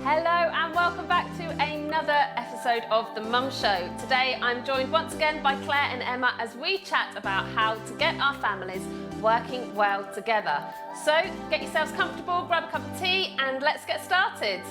Hello and welcome back to another episode of The Mum Show. Today I'm joined once again by Claire and Emma as we chat about how to get our families working well together. So get yourselves comfortable, grab a cup of tea and let's get started.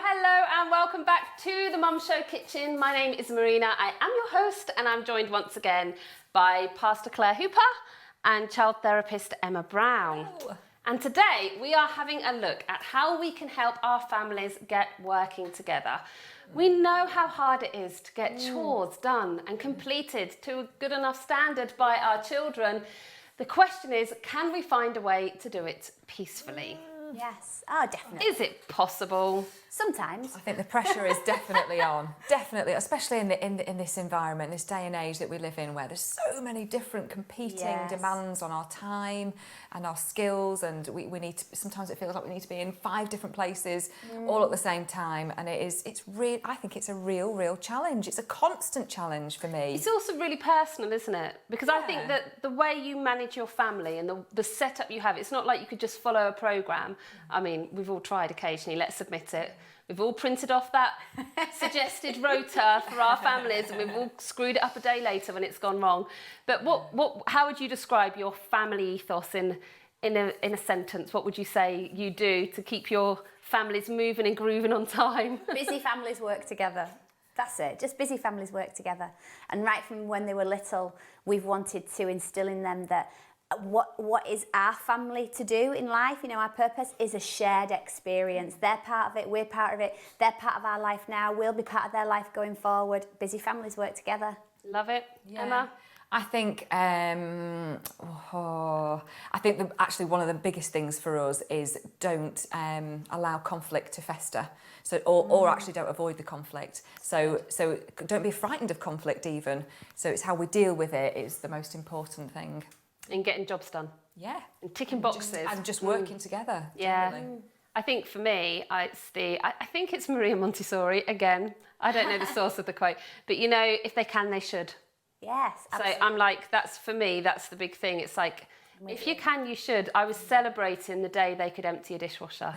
Hello and welcome back to the Mum Show Kitchen. My name is Marina, I am your host and I'm joined once again by Pastor Clare Hooper and child therapist Emma Brown. Hello. And today we are having a look at how we can help our families get working together. We know how hard it is to get chores done and completed to a good enough standard by our children. The question is, can we find a way to do it peacefully? Yes, oh definitely. Is it possible? Sometimes. I think the pressure is definitely on, definitely, especially in this environment, this day and age that we live in, where there's so many different competing demands on our time and our skills, and we need to. Sometimes it feels like we need to be in 5 different places all at the same time, and I think it's a real challenge. It's a constant challenge for me. It's also really personal, isn't it? Because I think that the way you manage your family and the setup you have, it's not like you could just follow a programme. I mean, we've all tried occasionally, let's admit it. We've all printed off that suggested rota for our families and we've all screwed it up a day later when it's gone wrong. But how would you describe your family ethos in a sentence? What would you say you do to keep your families moving and grooving on time? Busy families work together. That's it, just busy families work together. And right from when they were little, we've wanted to instill in them that what is our family to do in life, you know, our purpose is a shared experience. They're part of it, we're part of it, they're part of our life now, we'll be part of their life going forward. Busy families work together. Love it. Emma? I think actually one of the biggest things for us is don't allow conflict to fester. So or actually don't avoid the conflict. So don't be frightened of conflict even. So it's how we deal with it is the most important thing. And getting jobs done. Yeah. And ticking boxes. And just working together. Yeah. Generally. I think for me, I think it's Maria Montessori again. I don't know the source of the quote, but you know, if they can, they should. Yes, absolutely. So I'm like, that's for me, that's the big thing. It's like, if you can, you should. I was celebrating the day they could empty a dishwasher.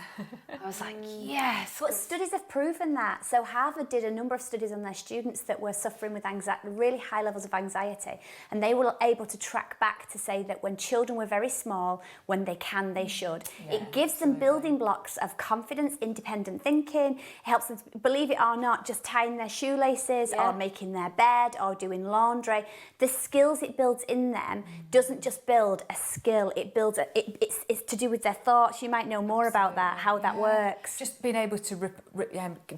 I was like, yes. But studies have proven that. So Harvard did a number of studies on their students that were suffering with anxiety, really high levels of anxiety. And they were able to track back to say that when children were very small, when they can, they should. Yeah, it gives them building blocks of confidence, independent thinking. It helps them, believe it or not, just tying their shoelaces or making their bed or doing laundry. The skills it builds in them doesn't just build a skill, it builds it's to do with their thoughts. You might know more about that, how that works. Just being able to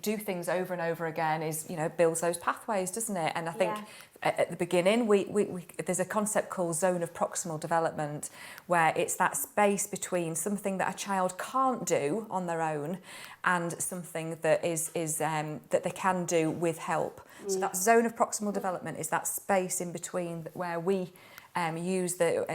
do things over and over again is, you know, builds those pathways, doesn't it? And I think at the beginning there's a concept called zone of proximal development, where it's that space between something that a child can't do on their own and something that is that they can do with help. So that zone of proximal development is that space in between where we use the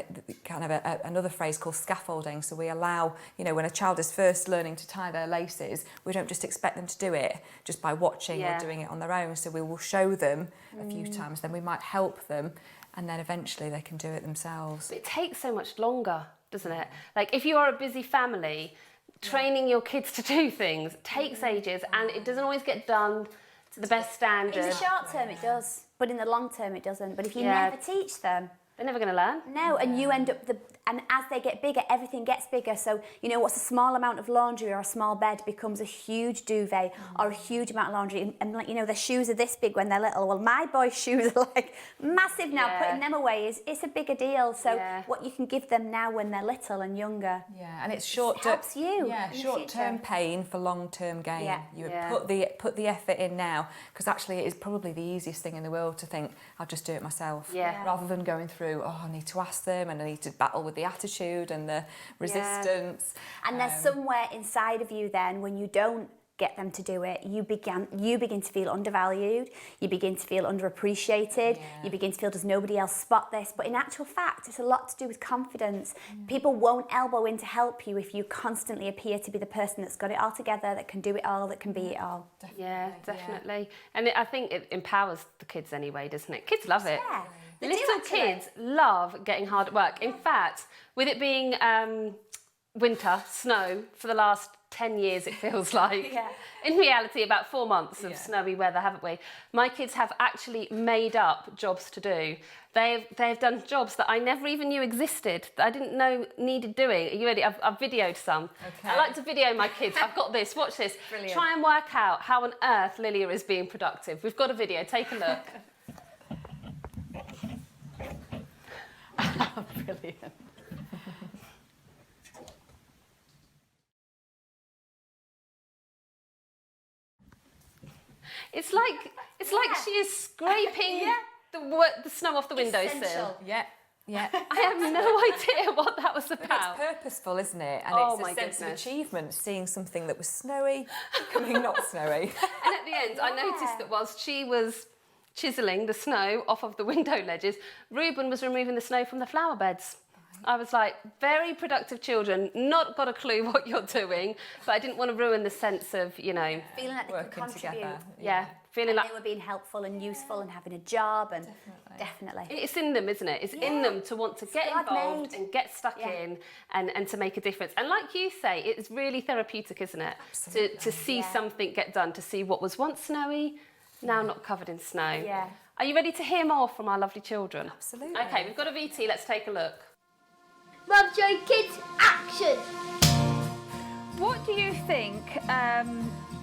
kind of another phrase called scaffolding. So we allow, you know, when a child is first learning to tie their laces, we don't just expect them to do it just by watching or doing it on their own. So we will show them a few times, then we might help them, and then eventually they can do it themselves. It takes so much longer, doesn't it? Like if you are a busy family, training your kids to do things takes ages and it doesn't always get done to the best standard. In the short term it does, but in the long term it doesn't. But if you never teach them, they're never going to learn. No, and you end up and as they get bigger, everything gets bigger. So, you know, what's a small amount of laundry or a small bed becomes a huge duvet or a huge amount of laundry. And like, you know, their shoes are this big when they're little. Well, my boys' shoes are like massive now. Putting them away it's a bigger deal. So what you can give them now when they're little and younger. Yeah, and it's helps you. Yeah, short-term pain for long-term gain. You put the effort in now, because actually it is probably the easiest thing in the world to think, I'll just do it myself, rather than going through through, I need to ask them, and I need to battle with the attitude and the resistance. And there's somewhere inside of you then, when you don't get them to do it, you begin to feel undervalued, you begin to feel underappreciated, you begin to feel, does nobody else spot this? But in actual fact, it's a lot to do with confidence. People won't elbow in to help you if you constantly appear to be the person that's got it all together, that can do it all, that can be it all. Yeah, definitely. And I think it empowers the kids anyway, doesn't it? Kids love it. Yeah, Little kids love getting hard at work. In fact, with it being winter, snow, for the last 10 years it feels like. In reality, about 4 months of snowy weather, haven't we? My kids have actually made up jobs to do. They've done jobs that I never even knew existed, that I didn't know needed doing. Are you ready? I've videoed some. Okay. I like to video my kids. I've got this, watch this. Brilliant. Try and work out how on earth Lilia is being productive. We've got a video, take a look. Brilliant. It's like she is scraping the snow off the windowsill. Yeah. I have no idea what that was about. It's purposeful, isn't it? And it's a sense of achievement, seeing something that was snowy becoming not snowy. And at the end, I noticed that whilst she was chiselling the snow off of the window ledges, Reuben was removing the snow from the flower beds. I was like, very productive children, not got a clue what you're doing, but I didn't want to ruin the sense of, you know... Feeling like they could contribute. Together. Feeling like they were being helpful and useful and having a job, and definitely. It's in them, isn't it? It's in them to want to get involved and get stuck in and to make a difference. And like you say, it's really therapeutic, isn't it? Absolutely. To see something get done, to see what was once snowy, now not covered in snow. Yeah. Are you ready to hear more from our lovely children? Absolutely. Okay, we've got a VT, let's take a look. Mum Joe Kids, action! What do you think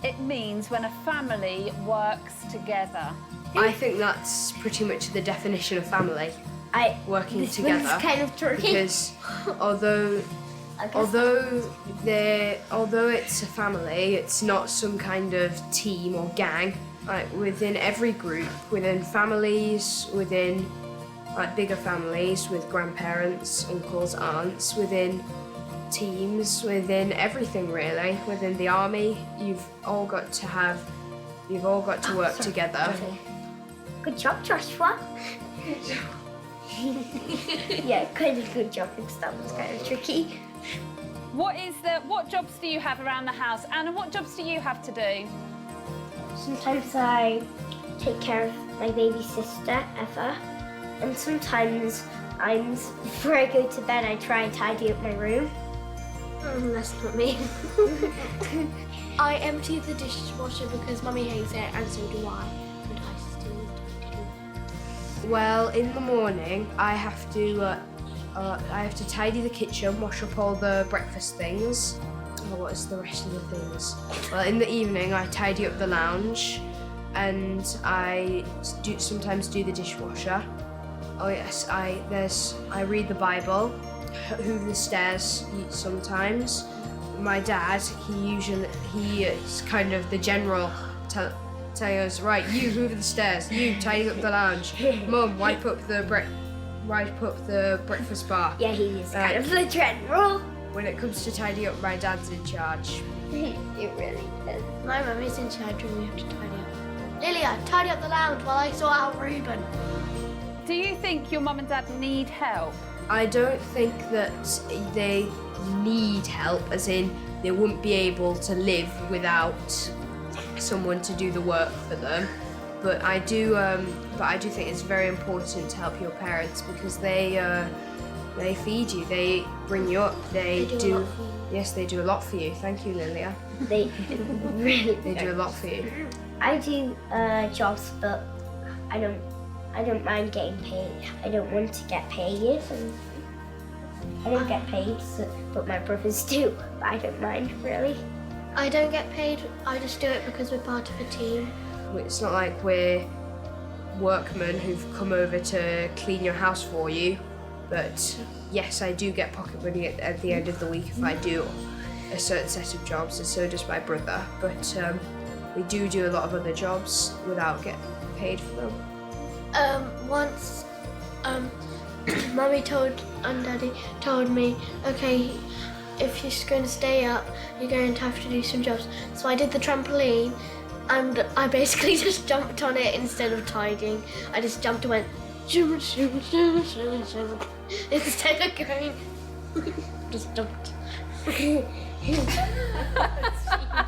it means when a family works together? I think that's pretty much the definition of family. Working this together. One's kind of tricky. Because although it's a family, it's not some kind of team or gang. Like within every group, within families, within like bigger families with grandparents, uncles, aunts, within teams, within everything really, within the army, you've all got to work together. Good job, Joshua. Yeah, kind of good job, because that was kind of tricky. What jobs do you have around the house? Anna, what jobs do you have to do? Sometimes I take care of my baby sister, Eva. And sometimes before I go to bed, I try and tidy up my room. That's not me. I empty the dishwasher because Mummy hates it, and so do I. And I still do. Well, in the morning, I have to tidy the kitchen, wash up all the breakfast things. What is the rest of the things? Well, in the evening, I tidy up the lounge, and I sometimes do the dishwasher. Oh yes, I read the Bible, hoover the stairs sometimes. My dad, he is kind of the general, telling us, right, you hoover the stairs, you tidy up the lounge, Mum, wipe up the breakfast bar. Yeah, he is kind of the general. When it comes to tidy up, my dad's in charge. It really is. My mummy's in charge when we have to tidy up. Lilia, tidy up the lounge while I sort out Reuben. Do you think your mum and dad need help? I don't think that they need help, as in they wouldn't be able to live without someone to do the work for them. But I do think it's very important to help your parents, because they feed you, they bring you up, they do. Yes, they do a lot for you. Thank you, Lilia. They really do a lot for you. I do jobs, but I don't mind getting paid. I don't want to get paid. And I don't get paid, but my brothers do. But I don't mind, really. I don't get paid, I just do it because we're part of a team. It's not like we're workmen who've come over to clean your house for you. But yes, I do get pocket money at the end of the week if I do a certain set of jobs, and so does my brother. But we do a lot of other jobs without getting paid for them. Once Mummy and Daddy told me, okay, if you're going to stay up, you're going to have to do some jobs. So I did the trampoline, and I basically just jumped on it instead of tidying. I just jumped and went zoom, zoom, zoom, zoom, zoom, instead of going. Just jumped.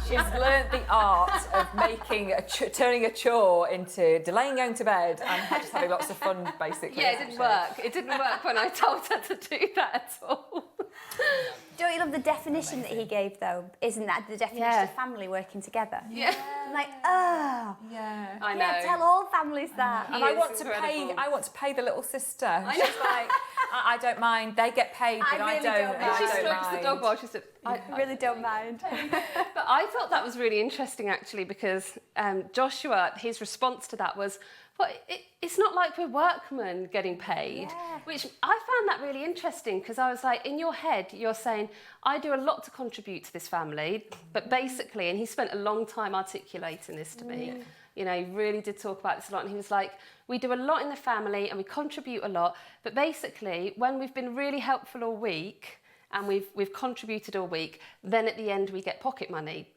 She's learnt the art of making turning a chore into delaying going to bed and just having lots of fun, basically. Yeah, it didn't work. It didn't work when I told her to do that at all. Don't you love the definition that he gave, though? Isn't that the definition of family working together? Yeah. I'm like, oh. Yeah. I know. Yeah, tell all families that. And I is want to incredible. pay the little sister. She's like, I don't mind. They get paid, but I really don't. don't and mind. I She don't strokes the mind. dog while she said, I really don't mind. But I thought that was really interesting, actually, because Joshua, his response to that was, well, it's not like we're workmen getting paid, which I found that really interesting, because I was like, in your head, you're saying, I do a lot to contribute to this family, but basically, and he spent a long time articulating this to me, you know, he really did talk about this a lot, and he was like, we do a lot in the family and we contribute a lot, but basically, when we've been really helpful all week, and we've contributed all week, then at the end we get pocket money,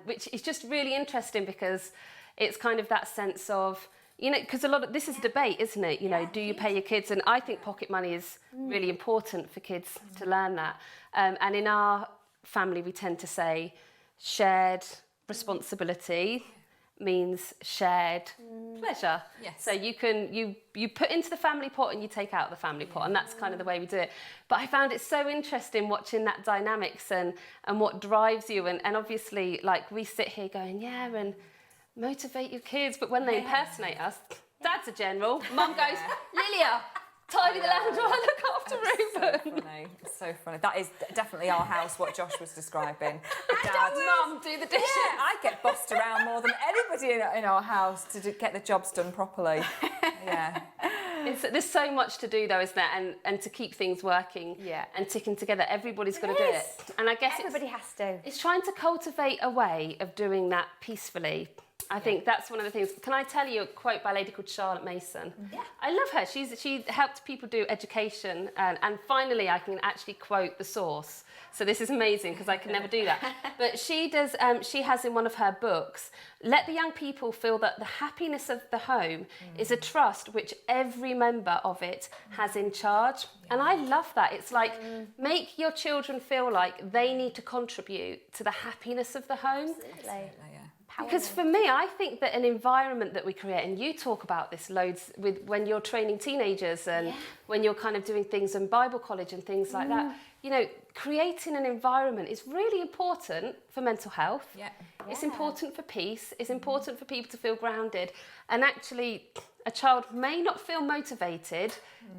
which is just really interesting, because it's kind of that sense of, you know, because a lot of this is a debate, isn't it? You know, do you pay your kids? And I think pocket money is really important for kids to learn that. And in our family, we tend to say shared responsibility means shared pleasure. Yes. So you put into the family pot and you take out the family pot, and that's kind of the way we do it. But I found it so interesting watching that dynamics and what drives you, and obviously, like, we sit here going, yeah, and motivate your kids, but when they impersonate us, Dad's a general, Mum goes, Lilia, tidy the lounge while I look after Reuben. So funny. It's so funny. That is definitely our house, what Josh was describing. Dad, Mum, do the dishes. yeah, I get bossed around more than anybody in our house to get the jobs done properly. Yeah. There's so much to do, though, isn't there? And to keep things working and ticking together, everybody's got to do it. And I guess Everybody has to. it's trying to cultivate a way of doing that peacefully. I think that's one of the things. Can I tell you a quote by a lady called Charlotte Mason? Yeah. I love her. She helped people do education, and finally I can actually quote the source. So this is amazing, because I can never do that. But she does. She has in one of her books, let the young people feel that the happiness of the home is a trust which every member of it has in charge. And I love that. It's like, make your children feel like they need to contribute to the happiness of the home. Absolutely. Because for me, I think that an environment that we create, and you talk about this loads with when you're training teenagers and when you're kind of doing things in Bible college and things like that, you know, creating an environment is really important for mental health. Yeah. It's important for peace. It's important for people to feel grounded. And actually, a child may not feel motivated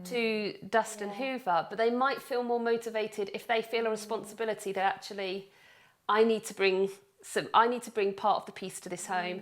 to dust and hoover, but they might feel more motivated if they feel a responsibility that actually I need to bring part of the peace to this home,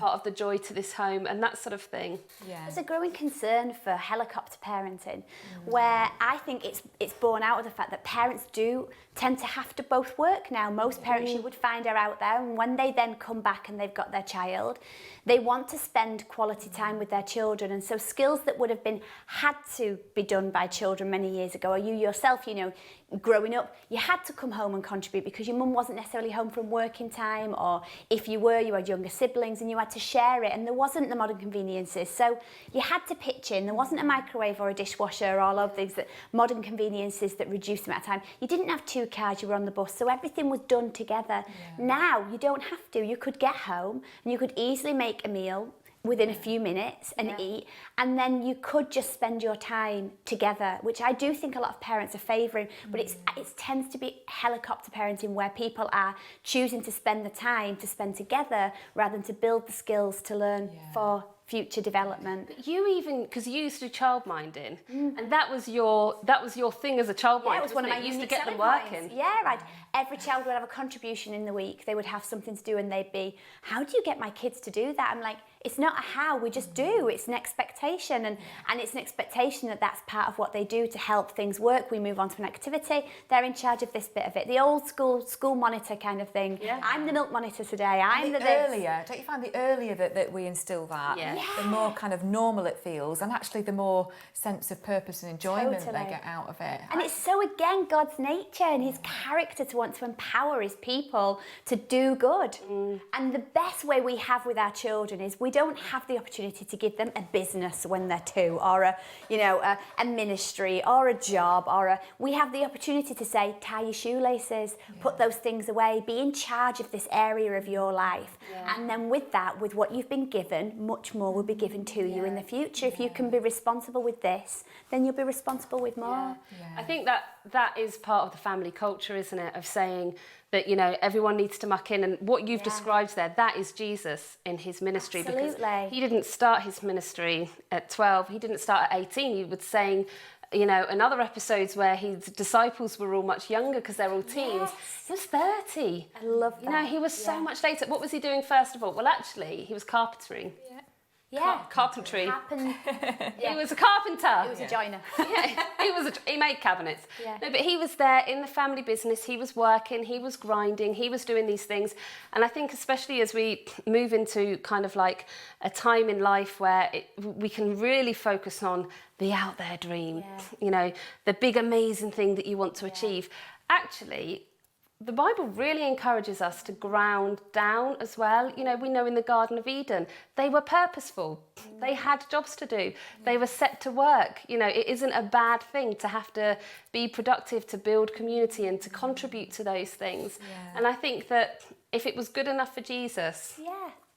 part of the joy to this home, and that sort of thing. Yeah. There's a growing concern for helicopter parenting, where I think it's born out of the fact that parents do tend to have to both work now. Most parents you would find are out there, and when they then come back and they've got their child, they want to spend quality time with their children, and so skills that would have had to be done by children many years ago, or you yourself, you know, growing up, you had to come home and contribute because your mum wasn't necessarily home from working time, or if you were, you had younger siblings and you had to share it, and there wasn't the modern conveniences, so you had to pitch in. There wasn't a microwave or a dishwasher or all of these modern conveniences that reduced the amount of time. You didn't have two cars, you were on the bus, so everything was done together. Now you don't have to. You could get home and you could easily make a meal within a few minutes and eat, and then you could just spend your time together, which I do think a lot of parents are favouring, but it tends to be helicopter parenting, where people are choosing to spend the time to spend together rather than to build the skills to learn for future development. But you even, because you used to do childminding, and that was your thing as a childminder. Yeah, it was one of my used to unique get them selling working. points. Yeah, every child would have a contribution in the week. They would have something to do, and they'd be, how do you get my kids to do that? I'm like, It's not a how, we just do. It's an expectation, and it's an expectation that that's part of what they do to help things work. We move on to an activity, they're in charge of this bit of it. The old school monitor kind of thing. Yeah. I'm the milk monitor today, I'm the this. Earlier, don't you find the earlier that we instill that, the more kind of normal it feels, and actually the more sense of purpose and enjoyment they get out of it. And it's so, again, God's nature and his character to want to empower his people to do good. And the best way we have with our children is we don't have the opportunity to give them a business when they're 2, or a ministry, or a job, we have the opportunity to say, tie your shoelaces, put those things away, be in charge of this area of your life. And then with that, with what you've been given, much more will be given to you in the future. If you can be responsible with this, then you'll be responsible with more. I think that is part of the family culture, isn't it, of saying that, everyone needs to muck in. And what you've described there, that is Jesus in his ministry. Absolutely. Because he didn't start his ministry at 12, he didn't start at 18. He was saying, in other episodes where his disciples were all much younger because they're all teens, he was 30. I love that. He was so much later. What was he doing first of all? Well, actually, he was carpentering. Carpentry. He was a carpenter. He was a joiner. He made cabinets. No, but he was there in the family business. He was working, he was grinding, he was doing these things. And I think especially as we move into kind of like a time in life where we can really focus on the out there dream, the big amazing thing that you want to achieve. Actually, the Bible really encourages us to ground down as well. We know in the Garden of Eden, they were purposeful. They had jobs to do. They were set to work. It isn't a bad thing to have to be productive, to build community and to contribute to those things. And I think that if it was good enough for Jesus,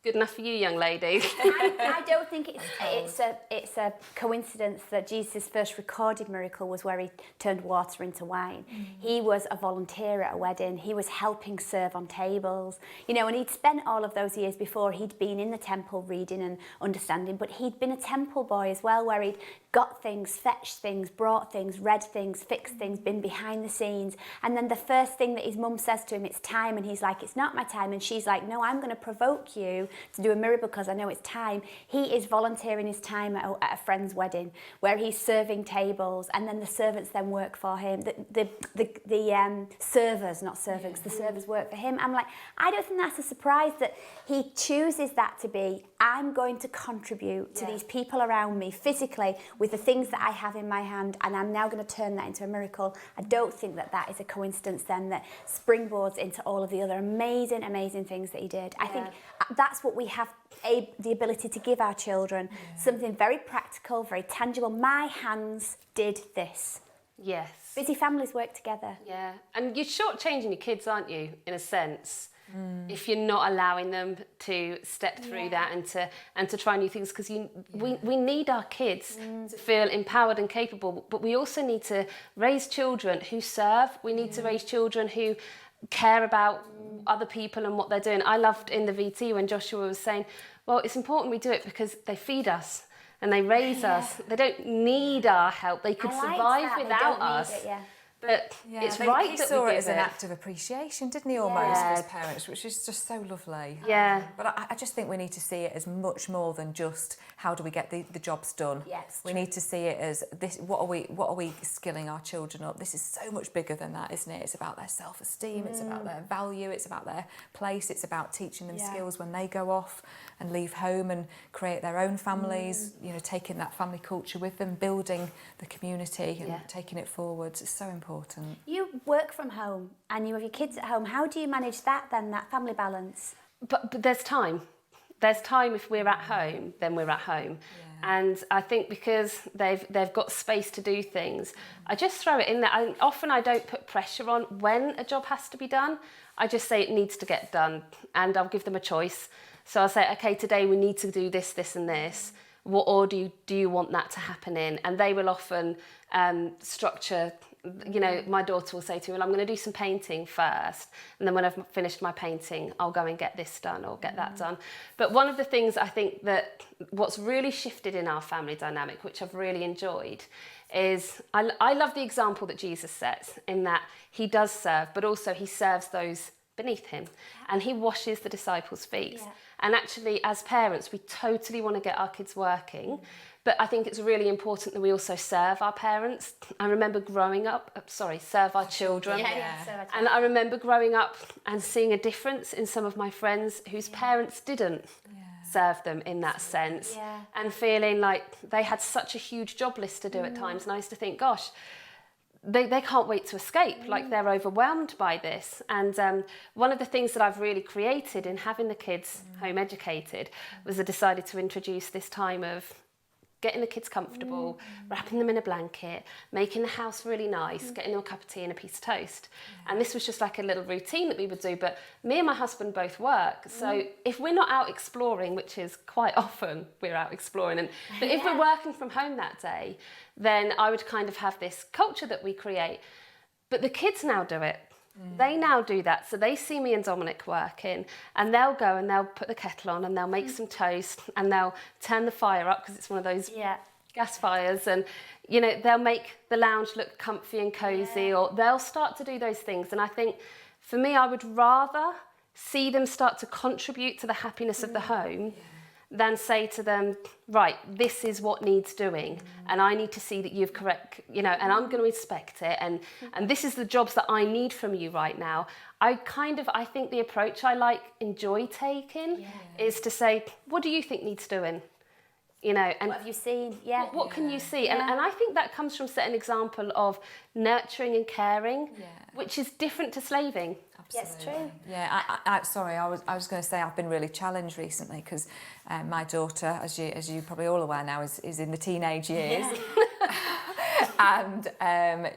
good enough for you, young lady. I don't think it's a coincidence that Jesus' first recorded miracle was where he turned water into wine. He was a volunteer at a wedding. He was helping serve on tables. And he'd spent all of those years before, he'd been in the temple reading and understanding, but he'd been a temple boy as well, where he'd got things, fetched things, brought things, read things, fixed things, been behind the scenes. And then the first thing that his mum says to him, it's time, and he's like, it's not my time. And she's like, no, I'm going to provoke you to do a miracle because I know it's time. He is volunteering his time at a friend's wedding where he's serving tables, and then the servants then work for him. The servers, not servants, the servers work for him. I'm like, I don't think that's a surprise that he chooses that to be, I'm going to contribute to these people around me physically with the things that I have in my hand, and I'm now going to turn that into a miracle. I don't think that is a coincidence then that springboards into all of the other amazing, amazing things that he did. I think that's what we have the ability to give our children, something very practical, very tangible. My hands did this. Yes. Busy families work together. Yeah, and you're shortchanging your kids, aren't you, in a sense? If you're not allowing them to step through that and to try new things, because we need our kids to feel empowered and capable, but we also need to raise children who serve. We need to raise children who care about other people and what they're doing. I loved in the VT when Joshua was saying, well, it's important we do it because they feed us and they raise us. They don't need our help. They could survive without us. But it's right he that saw we it give as an act of appreciation, didn't he, almost, as parents, which is just so lovely. Yeah. But I just think we need to see it as much more than just how do we get the jobs done. Yes. We need to see it as this. What are we skilling our children up? This is so much bigger than that, isn't it? It's about their self-esteem. It's about their value. It's about their place. It's about teaching them skills when they go off and leave home and create their own families. Taking that family culture with them, building the community and taking it forwards. It's so important. You work from home and you have your kids at home. How do you manage that then, that family balance? But there's time. There's time. If we're at home, then we're at home. And I think because they've got space to do things, I just throw it in there. Often I don't put pressure on when a job has to be done. I just say it needs to get done, and I'll give them a choice. So I'll say, okay, today we need to do this, this and this. What order do you want that to happen in? And they will often structure. My daughter will say to me, well, I'm going to do some painting first, and then when I've finished my painting, I'll go and get this done or get that done. But one of the things I think that what's really shifted in our family dynamic, which I've really enjoyed, is I love the example that Jesus sets in that he does serve, but also he serves those beneath him, and he washes the disciples' feet. Yeah. And actually, as parents, we totally want to get our kids working, but I think it's really important that we also serve our parents. I remember growing up, serve our children. And I remember growing up and seeing a difference in some of my friends whose parents didn't serve them in that sense, and feeling like they had such a huge job list to do at times. And I used to think, gosh, they can't wait to escape, like they're overwhelmed by this. And one of the things that I've really created in having the kids home educated was I decided to introduce this time of getting the kids comfortable, wrapping them in a blanket, making the house really nice, getting them a cup of tea and a piece of toast. And this was just like a little routine that we would do. But me and my husband both work. So if we're not out exploring, which is quite often we're out exploring, but if we're working from home that day, then I would kind of have this culture that we create. But the kids now do it. They now do that. So they see me and Dominic working, and they'll go and they'll put the kettle on and they'll make some toast and they'll turn the fire up because it's one of those gas fires, and you know, they'll make the lounge look comfy and cozy, or they'll start to do those things. And I think for me, I would rather see them start to contribute to the happiness of the home than say to them, right, this is what needs doing, and I need to see that you've correct, you know, and I'm going to inspect it, and this is the jobs that I need from you right now. I think the approach I enjoy taking is to say, what do you think needs doing? You know, and what have you seen? What can you see? And I think that comes from setting an example of nurturing and caring, which is different to slaving. Yes, true. Yeah, I was going to say I've been really challenged recently because my daughter, as you probably all aware now, is in the teenage years. And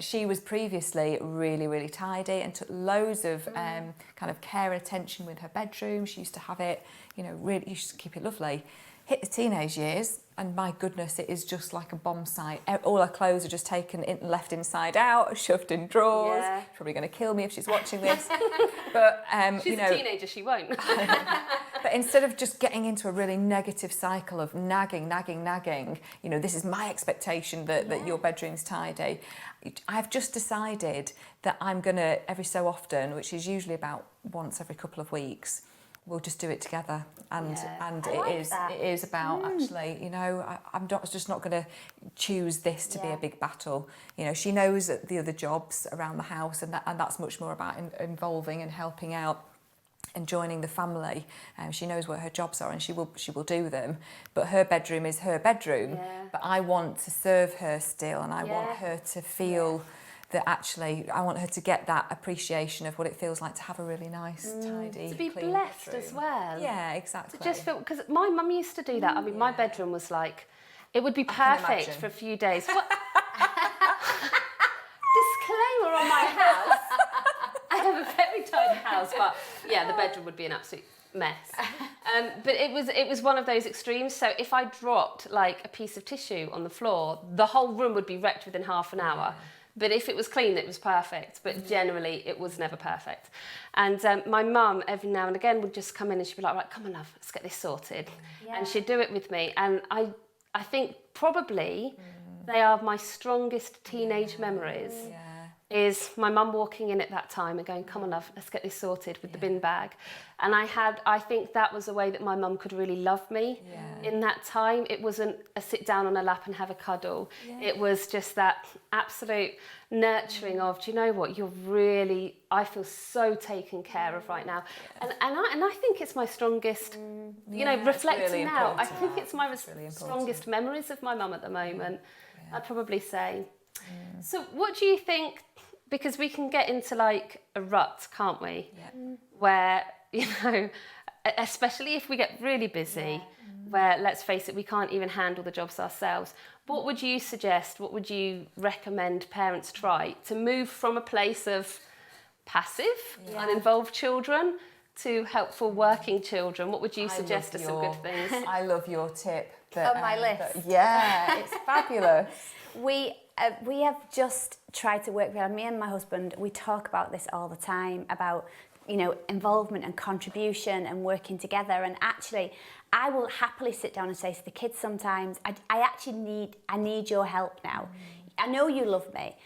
she was previously really, really tidy and took loads of kind of care and attention with her bedroom. She used to have it, you know, really, you used to keep it lovely. Hit the teenage years, and my goodness, it is just like a bomb site. All her clothes are just taken left inside out, shoved in drawers. Yeah. Probably going to kill me if she's watching this. But she's you know, a teenager, she won't. But instead of just getting into a really negative cycle of nagging, you know, this is my expectation that your bedroom's tidy. I've just decided that I'm going to, every so often, which is usually about once every couple of weeks, we'll just do it together, and it is about actually, you know, I'm just not going to choose this to be a big battle. You know, she knows the other jobs around the house, and that's much more about involving and helping out and joining the family. She knows what her jobs are, and she will do them. But her bedroom is her bedroom. But I want to serve her still, and I want her to feel. That actually, I want her to get that appreciation of what it feels like to have a really nice, tidy, to be clean blessed bedroom. as well. Yeah, exactly. To just feel, because my mum used to do that. I mean, my bedroom was like, it would be perfect for a few days. What? Disclaimer on my house. I have a very tidy house, but yeah, the bedroom would be an absolute mess. But it was one of those extremes. So if I dropped like a piece of tissue on the floor, the whole room would be wrecked within half an hour. But if it was clean, it was perfect. But generally, it was never perfect. And my mum, every now and again, would just come in and she'd be like, right, come on, love, let's get this sorted. And she'd do it with me. And I think probably they are my strongest teenage memories. Is my mum walking in at that time and going, come on, love, let's get this sorted with the bin bag. And I think that was a way that my mum could really love me in that time. It wasn't a sit down on a lap and have a cuddle. It was just that absolute nurturing of, do you know what, I feel so taken care of right now. And I think it's my strongest, you know, reflecting really now, I think it's my really strongest memories of my mum at the moment, I'd probably say. So what do you think, because we can get into like a rut, can't we? Where, you know, especially if we get really busy, where, let's face it, we can't even handle the jobs ourselves. What would you suggest, what would you recommend parents try to move from a place of passive, uninvolved children to helpful working children? What would you suggest are some good things? I love your tip. On my list. It's fabulous. We have just tried to work with me and my husband. We talk about this all the time, about, you know, involvement and contribution and working together. And actually, I will happily sit down and say to the kids sometimes, I need your help now. I know you love me.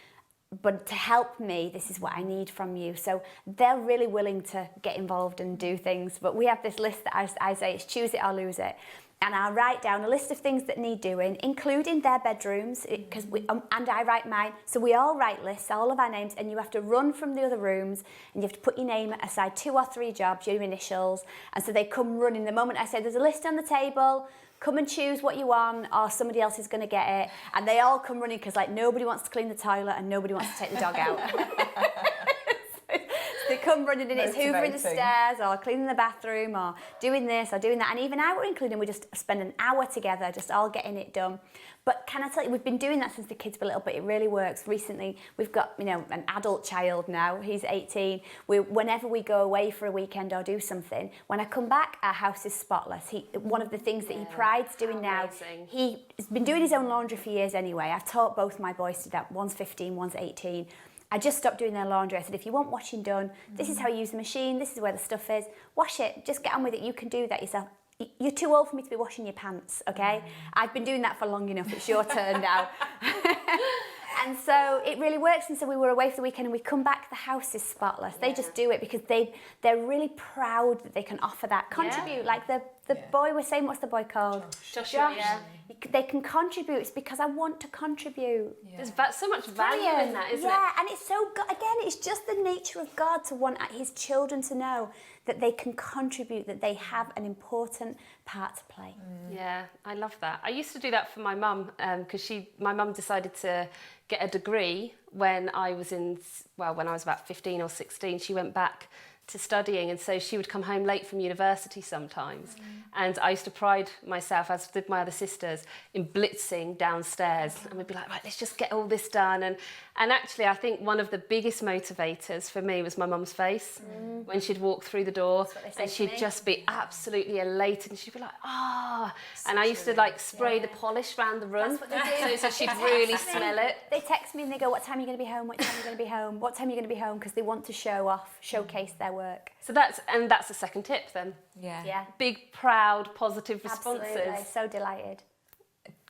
but to help me, this is what I need from you. So they're really willing to get involved and do things. But we have this list that I say, it's choose it or lose it. And I write down a list of things that need doing, including their bedrooms, because and I write mine. So we all write lists, all of our names, and you have to run from the other rooms, and you have to put your name aside 2 or 3 jobs, your initials, and so they come running. The moment I say, there's a list on the table, come and choose what you want, or somebody else is going to get it. And they all come running because like nobody wants to clean the toilet and nobody wants to take the dog out. They come running and it's hoovering the stairs or cleaning the bathroom or doing this or doing that. And even I were including, we just spend an hour together just all getting it done. But can I tell you, we've been doing that since the kids were little, but it really works. Recently, we've got, you know, an adult child now, he's 18. Whenever we go away for a weekend or do something, when I come back, our house is spotless. One of the things that he prides doing now, he's been doing his own laundry for years anyway. I've taught both my boys to do that. One's 15, one's 18. I just stopped doing their laundry. I said, if you want washing done, this is how you use the machine, this is where the stuff is. Wash it, just get on with it. You can do that yourself. You're too old for me to be washing your pants, okay? I've been doing that for long enough. It's your turn now. And so it really works. And so we were away for the weekend and we come back, the house is spotless. They just do it because they're really proud that they can offer that, contribute. Like the boy was saying, what's the boy called? Joshua. They can contribute. It's because I want to contribute. There's so much value in that, isn't it? Yeah, and it's so good. Again, it's just the nature of God to want his children to know that they can contribute, that they have an important part to play. Yeah, I love that. I used to do that for my mum because my mum decided to get a degree when I was when I was about 15 or 16. She went back to studying, and so she would come home late from university sometimes. And I used to pride myself, as did my other sisters, in blitzing downstairs, and we'd be like, right, let's just get all this done. And actually, I think one of the biggest motivators for me was my mum's face when she'd walk through the door, and she'd just be absolutely elated, and she'd be like, and I used to like spray the polish around the room, That's what they do. so she'd really smell it. They text me and they go, what time are you going to be home? What time are you going to be home? What time are you going to be home? Because they want to showcase their work. So that's the second tip then. Yeah. Big, proud, positive responses. Absolutely. So delighted.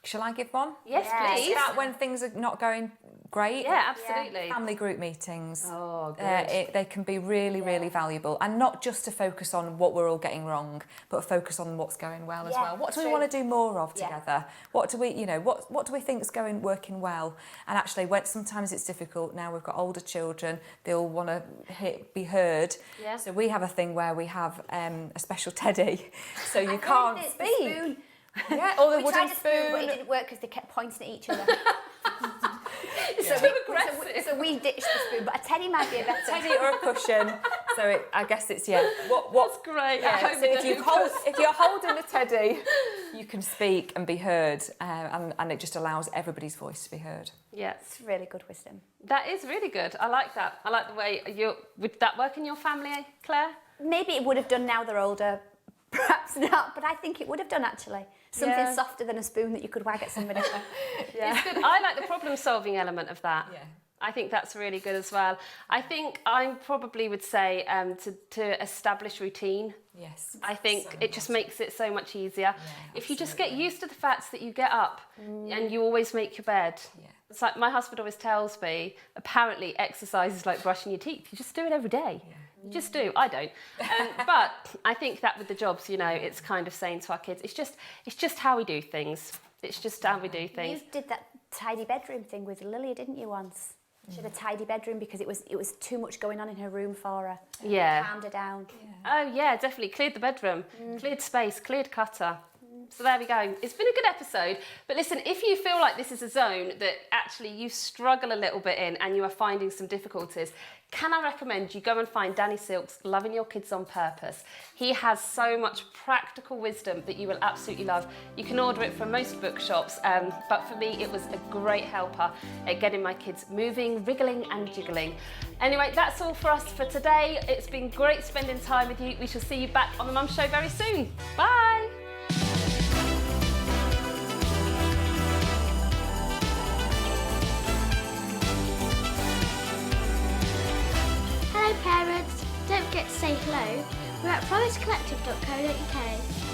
Shall I give one? Yes, please. Is that when things are not going great? Yeah, absolutely. Family group meetings. Oh, good. They can be really, really valuable, and not just to focus on what we're all getting wrong, but focus on what's going well as well. What do we want to do more of together? What do we, what do we think is working well? And actually, sometimes it's difficult. Now we've got older children; they all want to be heard. Yeah. So we have a thing where we have a special teddy, so you can't speak. Yeah, or the wooden spoon. But it didn't work because they kept pointing at each other. So we ditched the spoon, but a teddy might be a better. Teddy or a cushion. So I guess it's What's great? Yeah. So if you're holding a teddy, you can speak and be heard, and it just allows everybody's voice to be heard. Yeah, it's really good wisdom. That is really good. I like that. I like the way would that work in your family, Claire? Maybe it would have done now they're older. Perhaps not, but I think it would have done actually. Something softer than a spoon that you could wag at somebody. It's good. I like the problem-solving element of that. Yeah. I think that's really good as well. I think I probably would say to establish routine. Yes. I think it just makes it so much easier. Yeah, if you just get used to the fact that you get up and you always make your bed. Yeah. It's like my husband always tells me, apparently exercise is like brushing your teeth. You just do it every day. Yeah. You just do. I don't. But I think that with the jobs, it's kind of saying to our kids, it's just how we do things. It's just how we do things. You did that tidy bedroom thing with Lilia, didn't you, once? She had a tidy bedroom because it was too much going on in her room for her. Yeah. Calmed her down. Yeah. Oh, yeah, definitely. Cleared the bedroom, cleared space, cleared clutter. So there we go. It's been a good episode. But listen, if you feel like this is a zone that actually you struggle a little bit in and you are finding some difficulties, can I recommend you go and find Danny Silk's Loving Your Kids on Purpose. He has so much practical wisdom that you will absolutely love. You can order it from most bookshops, but for me it was a great helper at getting my kids moving, wriggling and jiggling. Anyway, that's all for us for today. It's been great spending time with you. We shall see you back on the Mum Show very soon. Bye! Hello parents, don't forget to say hello. We're at promisecollective.co.uk.